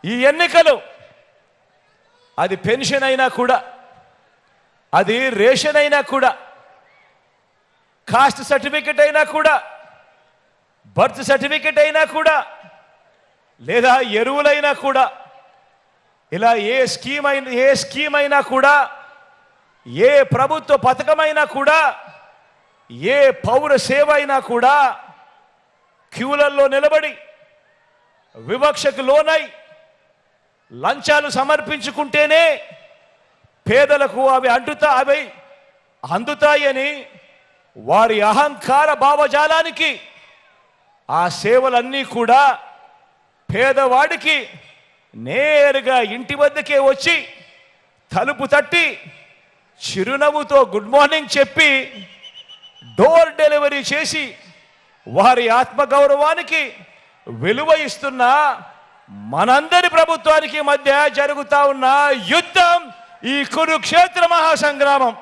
ఈ ఎన్నికలు అది పెన్షన్ అయినా కూడా, అది రేషన్ అయినా కూడా, కాస్ట్ సర్టిఫికెట్ అయినా కూడా, బర్త్ సర్టిఫికెట్ అయినా కూడా, లేదా ఎరువులైనా కూడా, ఇలా ఏ స్కీమ్ అయినా కూడా, ఏ ప్రభుత్వ పథకమైనా కూడా, ఏ పౌర సేవ అయినా కూడా క్యూలల్లో నిలబడి వివక్షకు లోనై లంచాలు సమర్పించుకుంటేనే పేదలకు అవి అందుతాయని వారి అహంకార భావజాలానికి ఆ సేవలన్నీ కూడా పేదవాడికి నేరుగా ఇంటి వద్దకే వచ్చి తలుపు తట్టి చిరునవ్వుతో గుడ్ మార్నింగ్ చెప్పి డోర్ డెలివరీ చేసి వారి ఆత్మగౌరవానికి విలువ ఇస్తున్న మనందరి ప్రభుత్వానికి మధ్య జరుగుతా ఉన్న యుద్ధం ఈ కురుక్షేత్ర మహాసంగ్రామం.